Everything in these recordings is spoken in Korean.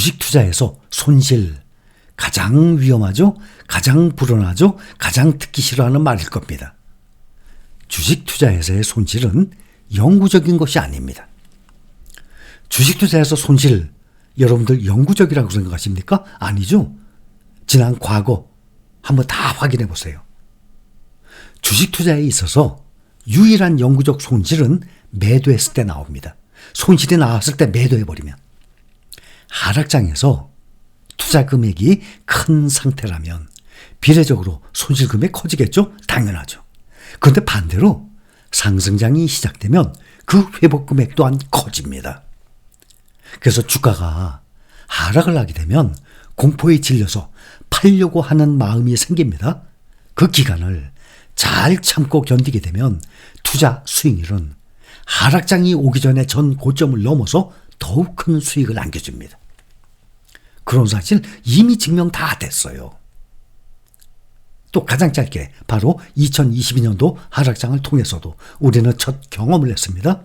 주식 투자에서 손실, 가장 위험하죠? 가장 불안하죠? 가장 듣기 싫어하는 말일 겁니다. 주식 투자에서의 손실은 영구적인 것이 아닙니다. 주식 투자에서 손실, 여러분들 영구적이라고 생각하십니까? 아니죠? 지난 과거 한번 다 확인해 보세요. 주식 투자에 있어서 유일한 영구적 손실은 매도했을 때 나옵니다. 손실이 나왔을 때 매도해버리면. 하락장에서 투자 금액이 큰 상태라면 비례적으로 손실 금액이 커지겠죠? 당연하죠. 그런데 반대로 상승장이 시작되면 그 회복 금액 또한 커집니다. 그래서 주가가 하락을 하게 되면 공포에 질려서 팔려고 하는 마음이 생깁니다. 그 기간을 잘 참고 견디게 되면 투자 수익률은 하락장이 오기 전에 전 고점을 넘어서 더욱 큰 수익을 안겨줍니다. 그런 사실 이미 증명 다 됐어요. 또 가장 짧게 바로 2022년도 하락장을 통해서도 우리는 첫 경험을 했습니다.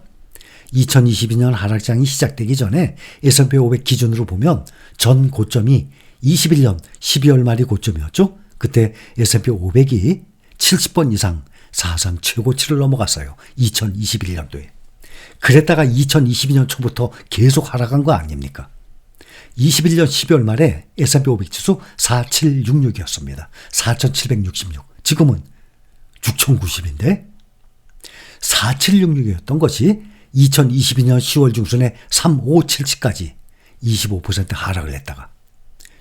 2022년 하락장이 시작되기 전에 S&P 500 기준으로 보면 전 고점이 21년 12월 말이 고점이었죠. 그때 S&P 500이 70번 이상 사상 최고치를 넘어갔어요. 2021년도에. 그랬다가 2022년 초부터 계속 하락한 거 아닙니까? 21년 12월 말에 S&P 500 지수 4766이었습니다. 4766. 지금은 6090인데 4766이었던 것이 2022년 10월 중순에 3577까지 25% 하락을 했다가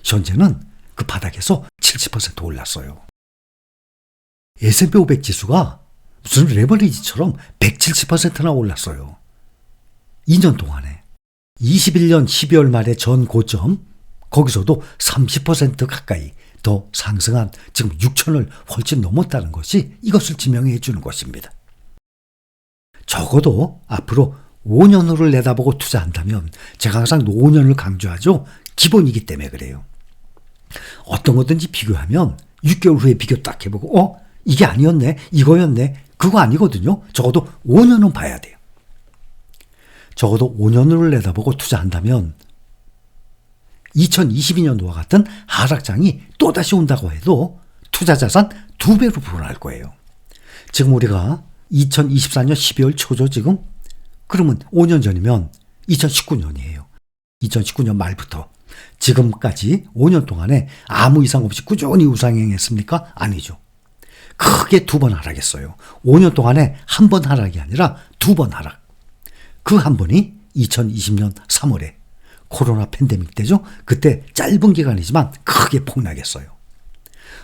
현재는 그 바닥에서 70% 올랐어요. S&P 500 지수가 무슨 레버리지처럼 170%나 올랐어요. 2년 동안에. 21년 12월 말에 전 고점, 거기서도 30% 가까이 더 상승한 지금 6천을 훨씬 넘었다는 것이 이것을 증명해 주는 것입니다. 적어도 앞으로 5년으로 내다보고 투자한다면 제가 항상 5년을 강조하죠. 기본이기 때문에 그래요. 어떤 거든지 비교하면 6개월 후에 비교 딱 해보고 이게 아니었네, 이거였네, 그거 아니거든요. 적어도 5년은 봐야 돼요. 적어도 5년을 내다보고 투자한다면 2022년도와 같은 하락장이 또다시 온다고 해도 투자자산 2배로 불어날 거예요. 지금 우리가 2024년 12월 초죠 지금? 그러면 5년 전이면 2019년이에요. 2019년 말부터 지금까지 5년 동안에 아무 이상 없이 꾸준히 우상향했습니까? 아니죠. 크게 2번 하락했어요. 5년 동안에 한 번 하락이 아니라 2번 하락. 그 한 번이 2020년 3월에 코로나 팬데믹 때죠. 그때 짧은 기간이지만 크게 폭락했어요.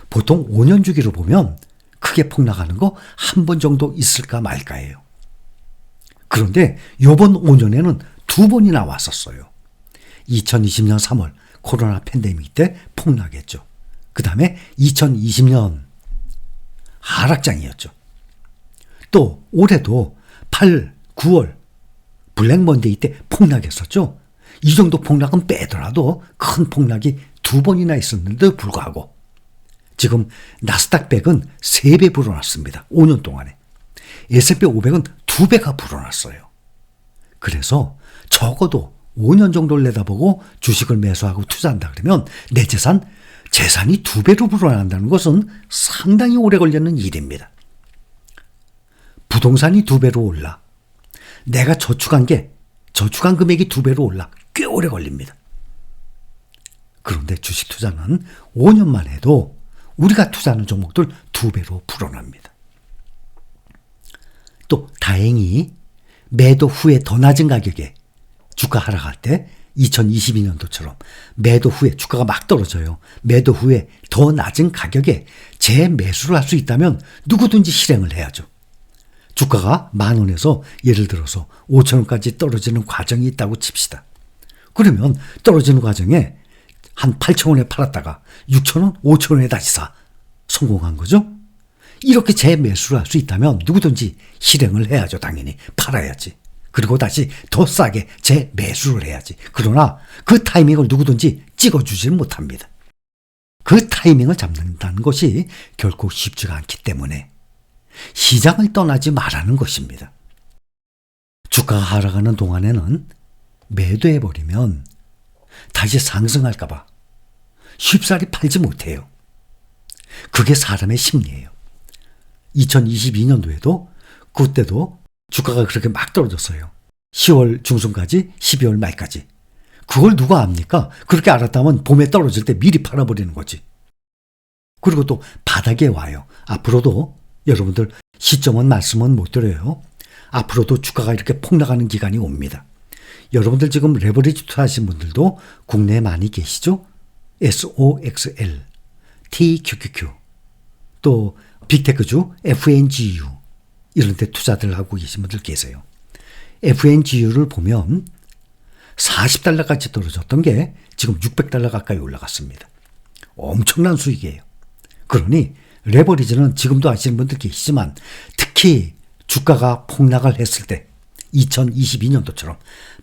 보통 5년 주기로 보면 크게 폭락하는 거 한 번 정도 있을까 말까예요. 그런데 이번 5년에는 2번이나 왔었어요. 2020년 3월 코로나 팬데믹 때 폭락했죠. 그 다음에 2020년 하락장이었죠. 또 올해도 8, 9월 블랙먼데이 때 폭락했었죠. 이 정도 폭락은 빼더라도 큰 폭락이 2번이나 있었는데도 불구하고 지금 나스닥 100은 3배 불어났습니다. 5년 동안에. S&P 500은 2배가 불어났어요. 그래서 적어도 5년 정도를 내다보고 주식을 매수하고 투자한다 그러면 내 재산이 2배로 불어난다는 것은 상당히 오래 걸리는 일입니다. 부동산이 2배로 올라. 내가 저축한 금액이 2배로 올라. 꽤 오래 걸립니다. 그런데 주식 투자는 5년만 해도 우리가 투자하는 종목들 2배로 불어납니다. 또 다행히 매도 후에 더 낮은 가격에 주가 하락할 때 2022년도처럼 매도 후에 주가가 막 떨어져요. 매도 후에 더 낮은 가격에 재매수를 할 수 있다면 누구든지 실행을 해야죠. 주가가 10,000원에서 예를 들어서 5,000원까지 떨어지는 과정이 있다고 칩시다. 그러면 떨어지는 과정에 한 8,000원에 팔았다가 6,000원, 5,000원에 다시 성공한 거죠. 이렇게 재매수를 할 수 있다면 누구든지 실행을 해야죠. 당연히 팔아야지. 그리고 다시 더 싸게 재매수를 해야지. 그러나 그 타이밍을 누구든지 찍어주질 못합니다. 그 타이밍을 잡는다는 것이 결코 쉽지가 않기 때문에 시장을 떠나지 말라는 것입니다. 주가가 하락하는 동안에는 매도해버리면 다시 상승할까봐 쉽사리 팔지 못해요. 그게 사람의 심리예요. 2022년도에도 그때도 주가가 그렇게 막 떨어졌어요. 10월 중순까지 12월 말까지. 그걸 누가 압니까? 그렇게 알았다면 봄에 떨어질 때 미리 팔아버리는 거지. 그리고 또 바닥에 와요. 앞으로도 여러분들 시점은 말씀은 못 드려요. 앞으로도 주가가 이렇게 폭락하는 기간이 옵니다. 여러분들 지금 레버리지 투자하신 분들도 국내에 많이 계시죠? SOXL, TQQQ, 또 빅테크주 FNGU 이런 데 투자들 하고 계신 분들 계세요. FNGU를 보면 40달러까지 떨어졌던 게 지금 600달러 가까이 올라갔습니다. 엄청난 수익이에요. 그러니 레버리지는 지금도 아시는 분들 계시지만 특히 주가가 폭락을 했을 때 2022년도처럼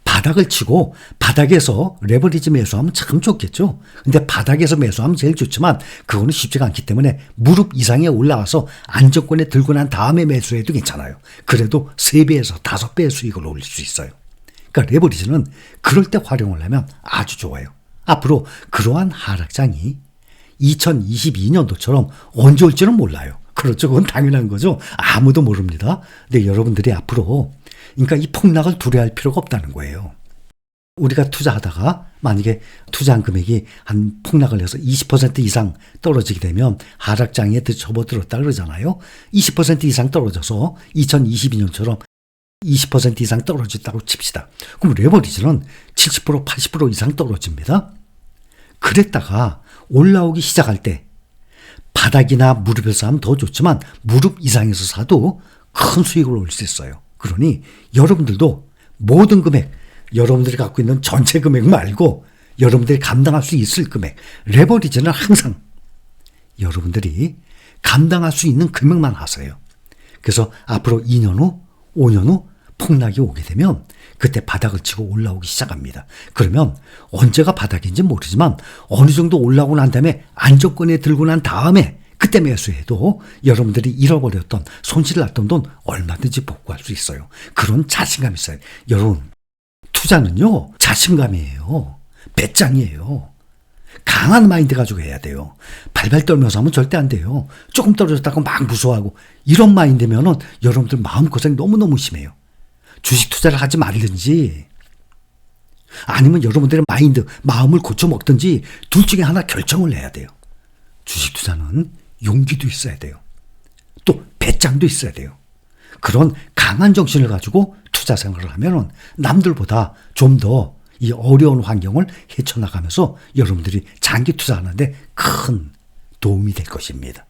바닥을 치고 바닥에서 레버리지 매수하면 참 좋겠죠. 근데 바닥에서 매수하면 제일 좋지만 그거는 쉽지가 않기 때문에 무릎 이상에 올라와서 안정권에 들고 난 다음에 매수해도 괜찮아요. 그래도 3배에서 5배의 수익을 올릴 수 있어요. 그러니까 레버리지는 그럴 때 활용을 하면 아주 좋아요. 앞으로 그러한 하락장이 2022년도처럼 언제 올지는 몰라요. 그렇죠. 그건 당연한 거죠. 아무도 모릅니다. 근데 여러분들이 앞으로 그러니까 이 폭락을 두려워할 필요가 없다는 거예요. 우리가 투자하다가 만약에 투자한 금액이 한 폭락을 해서 20% 이상 떨어지게 되면 하락장에 접어들었다 그러잖아요. 20% 이상 떨어져서 2022년처럼 20% 이상 떨어졌다고 칩시다. 그럼 레버리지는 70% 80% 이상 떨어집니다. 그랬다가 올라오기 시작할 때 바닥이나 무릎에서 하면 더 좋지만 무릎 이상에서 사도 큰 수익을 올릴 수 있어요. 그러니 여러분들도 모든 금액, 여러분들이 갖고 있는 전체 금액 말고 여러분들이 감당할 수 있을 금액, 레버리지는 항상 여러분들이 감당할 수 있는 금액만 하세요. 그래서 앞으로 2년 후, 5년 후 폭락이 오게 되면 그때 바닥을 치고 올라오기 시작합니다. 그러면 언제가 바닥인지 모르지만 어느 정도 올라오고 난 다음에 안정권에 들고 난 다음에 그때 매수해도 여러분들이 잃어버렸던 손실 났던 돈 얼마든지 복구할 수 있어요. 그런 자신감이 있어요. 여러분 투자는요 자신감이에요. 배짱이에요. 강한 마인드 가지고 해야 돼요. 발발 떨면서 하면 절대 안 돼요. 조금 떨어졌다고 막 무서워하고 이런 마인드면은 여러분들 마음고생 너무너무 심해요. 주식 투자를 하지 말든지 아니면 여러분들의 마인드, 마음을 고쳐먹든지 둘 중에 하나 결정을 해야 돼요. 주식 투자는 용기도 있어야 돼요. 또 배짱도 있어야 돼요. 그런 강한 정신을 가지고 투자 생활을 하면 남들보다 좀 더 이 어려운 환경을 헤쳐나가면서 여러분들이 장기 투자하는데 큰 도움이 될 것입니다.